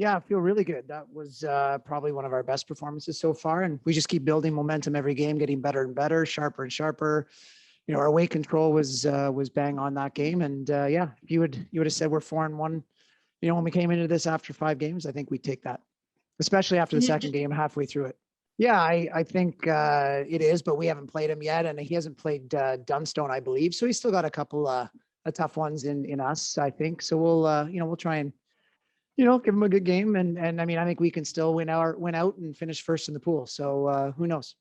Yeah, I feel really good. That was probably one of our best performances so far. And we just keep building momentum every game, getting better and better, sharper and sharper. Our weight control was bang on that game. And yeah, if you would have said we're 4-1, when we came into this after 5 games, I think we'd take that, especially after the second game, halfway through it. Yeah, I think it is, but we haven't played him yet, and he hasn't played Dunstone, I believe. So he's still got a couple tough ones in us, I think. So we'll try and give him a good game, and I mean I think we can still win out and finish first in the pool. So who knows?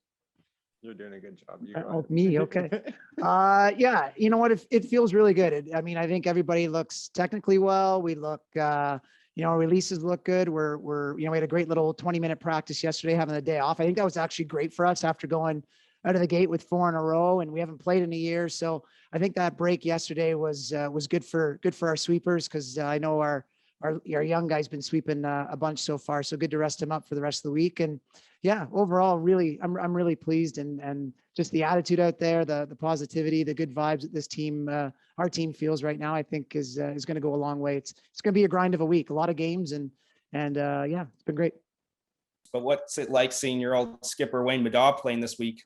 You're doing a good job. Me, okay. Yeah, you know what? It feels really good. I mean, I think everybody looks technically well. We look, our releases look good. We had a great little 20-minute practice yesterday, having the day off. I think that was actually great for us after going out of the gate with 4 in a row, and we haven't played in a year. So I think that break yesterday was good for our sweepers, because I know our young guy's been sweeping a bunch so far. So good to rest him up for the rest of the week. And yeah, overall, really, I'm really pleased, and just the attitude out there, the positivity, the good vibes that this team, our team feels right now, I think is going to go a long way. It's going to be a grind of a week, a lot of games, and yeah, it's been great. But what's it like seeing your old skipper Wayne Middaugh playing this week?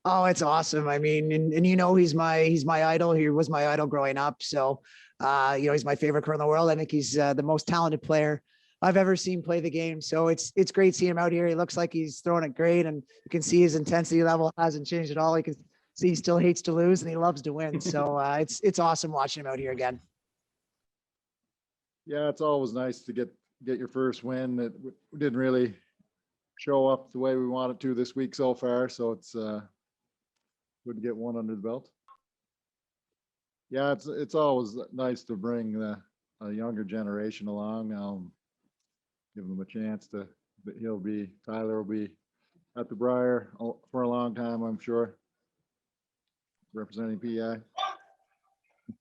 Oh, it's awesome. I mean, and he's my idol. He was my idol growing up. So, he's my favorite crew in the world. I think he's the most talented player I've ever seen play the game. So it's great seeing him out here. He looks like he's throwing it great, and you can see his intensity level hasn't changed at all. You can see he still hates to lose and he loves to win. So it's awesome watching him out here again. Yeah, it's always nice to get your first win. It didn't really show up the way we wanted to this week so far. So it's good to get one under the belt. Yeah, it's always nice to bring a younger generation along. Give them a chance to. Tyler will be at the Brier for a long time, I'm sure, representing PI.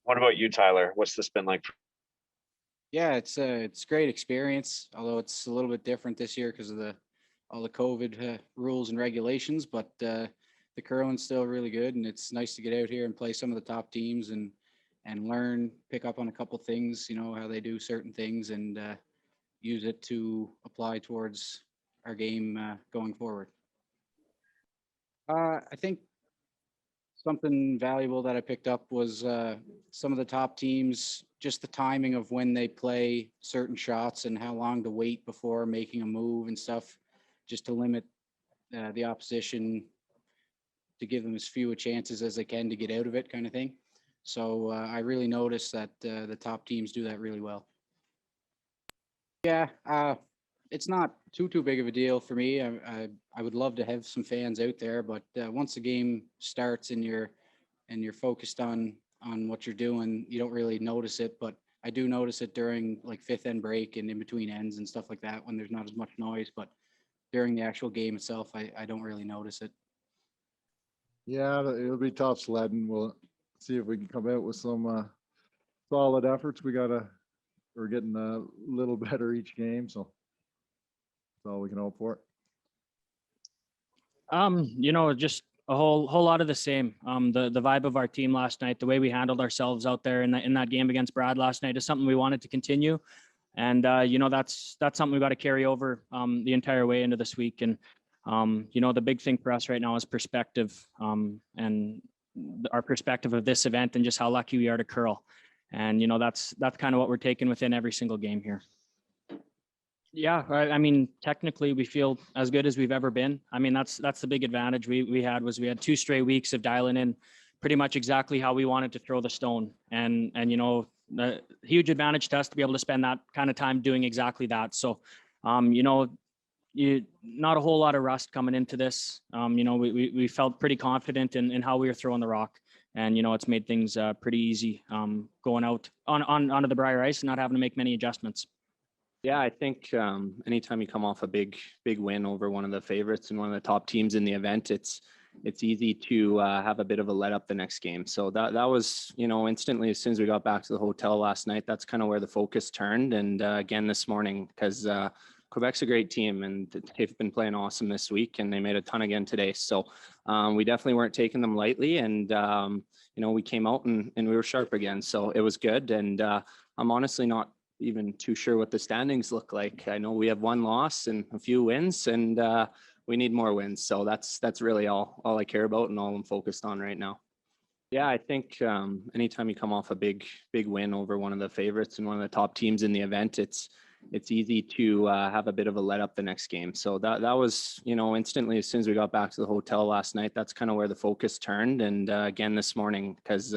What about you, Tyler? What's this been like? Yeah, it's great experience, although it's a little bit different this year because of all the COVID rules and regulations. But the curling's still really good, and it's nice to get out here and play some of the top teams and learn, pick up on a couple things, how they do certain things, and use it to apply towards our game going forward. I think something valuable that I picked up was some of the top teams, just the timing of when they play certain shots and how long to wait before making a move and stuff, just to limit the opposition, to give them as few chances as they can to get out of it, kind of thing. So I really noticed that the top teams do that really well. Yeah, it's not too big of a deal for me. I would love to have some fans out there, but once the game starts and you're focused on what you're doing, you don't really notice it. But I do notice it during like fifth end break and in between ends and stuff like that, when there's not as much noise. But during the actual game itself, I don't really notice it. Yeah, it'll be tough sledding. We'll see if we can come out with some solid efforts. We're getting a little better each game, so that's all we can hope for. Just a whole lot of the same. The vibe of our team last night, the way we handled ourselves out there in that game against Brad last night, is something we wanted to continue. And that's something we got to carry over the entire way into this week. And the big thing for us right now is perspective, and our perspective of this event and just how lucky we are to curl. And, that's kind of what we're taking within every single game here. Yeah, I mean, technically we feel as good as we've ever been. I mean, that's the big advantage we had 2 straight weeks of dialing in pretty much exactly how we wanted to throw the stone. And the huge advantage to us to be able to spend that kind of time doing exactly that. So, not a whole lot of rust coming into this. We felt pretty confident in how we were throwing the rock. And, it's made things pretty easy going out onto the Brier ice and not having to make many adjustments. Yeah, I think anytime you come off a big win over one of the favorites and one of the top teams in the event, it's easy to have a bit of a let up the next game. So that was, instantly as soon as we got back to the hotel last night, that's kind of where the focus turned. And again this morning, because Quebec's a great team and they've been playing awesome this week, and they made a ton again today. So we definitely weren't taking them lightly, and we came out and we were sharp again. So it was good, and I'm honestly not even too sure what the standings look like. I know we have one loss and a few wins, and we need more wins. So that's really all I care about and all I'm focused on right now. Yeah, I think anytime you come off a big win over one of the favorites and one of the top teams in the event, it's easy to have a bit of a let up the next game. So that was, instantly as soon as we got back to the hotel last night, that's kind of where the focus turned. And again this morning, because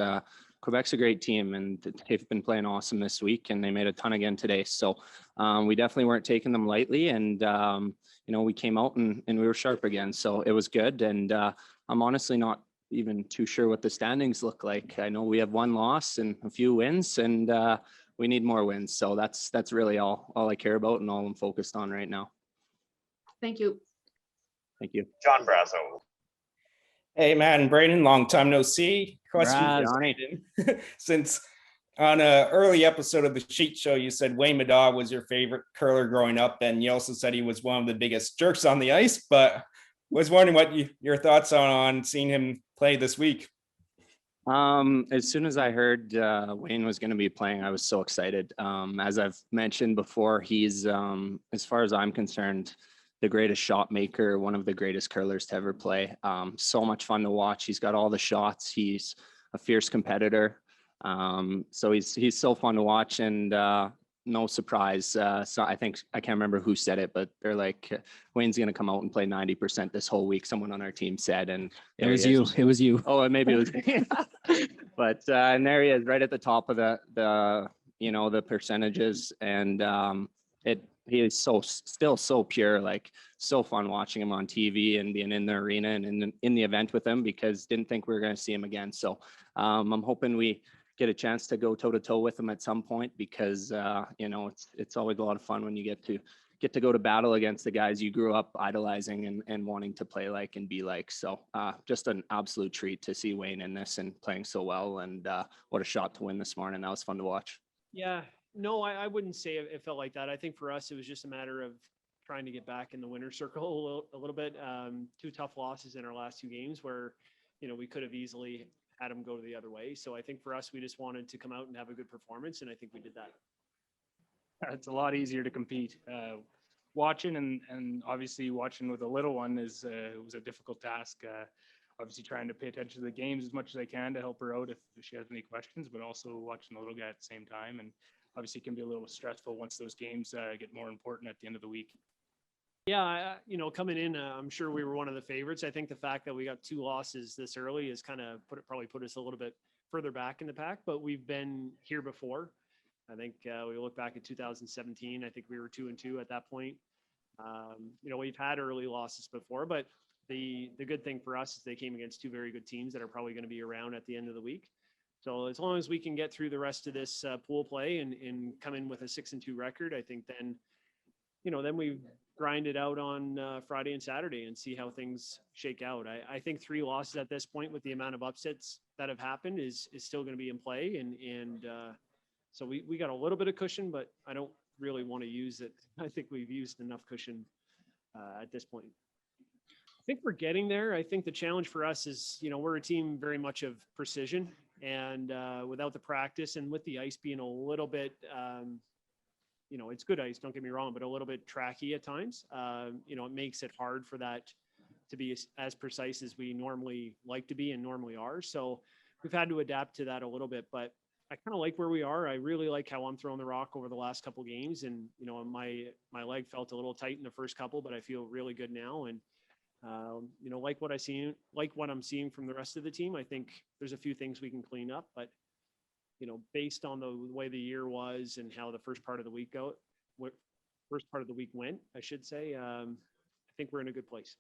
Quebec's a great team and they've been playing awesome this week, and they made a ton again today. So we definitely weren't taking them lightly, and we came out and we were sharp again. So it was good, and I'm honestly not even too sure what the standings look like. I know we have one loss and a few wins, and we need more wins. So that's really all I care about and all I'm focused on right now. Thank you. Thank you. John Brazo. Hey, Matt and Brayden, long time no see. Question Braz. for Brayden. Since on an early episode of the Sheet Show, you said Wayne Middaugh was your favorite curler growing up, and you also said he was one of the biggest jerks on the ice, but was wondering what your thoughts on seeing him play this week. As soon as I heard Wayne was going to be playing, I was so excited. As I've mentioned before, he's, as far as I'm concerned, the greatest shot maker, one of the greatest curlers to ever play. So much fun to watch. He's got all the shots. He's a fierce competitor. So he's so fun to watch, and no surprise. So I think, I can't remember who said it, but they're like, Wayne's going to come out and play 90% this whole week. Someone on our team said, and It was you. It was you. Oh, maybe it was me. But and there he is, right at the top of the percentages, and he is still so pure, like so fun watching him on TV and being in the arena and in the event with him, because didn't think we were going to see him again. So I'm hoping we get a chance to go toe to toe with him at some point, because it's always a lot of fun when you get to go to battle against the guys you grew up idolizing and wanting to play like and be like. So just an absolute treat to see Wayne in this and playing so well, and what a shot to win this morning. That was fun to watch. Yeah, no, I wouldn't say it felt like that. I think for us, it was just a matter of trying to get back in the winner's circle a little bit. 2 tough losses in our last 2 games where, we could have easily had them go the other way. So I think for us, we just wanted to come out and have a good performance, and I think we did that. It's a lot easier to compete. Watching and obviously watching with a little one was a difficult task. Obviously trying to pay attention to the games as much as I can to help her out if she has any questions, but also watching the little guy at the same time. And obviously it can be a little stressful once those games get more important at the end of the week. Yeah, coming in, I'm sure we were one of the favorites. I think the fact that we got 2 losses this early is kind of probably put us a little bit further back in the pack, but we've been here before. I think we look back at 2017. I think we were 2-2 at that point. We've had early losses before, but the good thing for us is they came against 2 very good teams that are probably going to be around at the end of the week. So as long as we can get through the rest of this pool play and come in with a 6-2 record, I think then we grind it out on Friday and Saturday and see how things shake out. I think 3 losses at this point with the amount of upsets that have happened is still going to be in play. And so we got a little bit of cushion, but I don't really want to use it. I think we've used enough cushion at this point. I think we're getting there. I think the challenge for us is, we're a team very much of precision, and without the practice and with the ice being a little bit, it's good ice, don't get me wrong, but a little bit tracky at times. It makes it hard for that to be as precise as we normally like to be and normally are. So we've had to adapt to that a little bit, but I kind of like where we are. I really like how I'm throwing the rock over the last couple games, and my leg felt a little tight in the first couple, but I feel really good now. And like what I'm seeing from the rest of the team, I think there's a few things we can clean up, but based on the way the year was and how the first part of the week went, I should say, I think we're in a good place.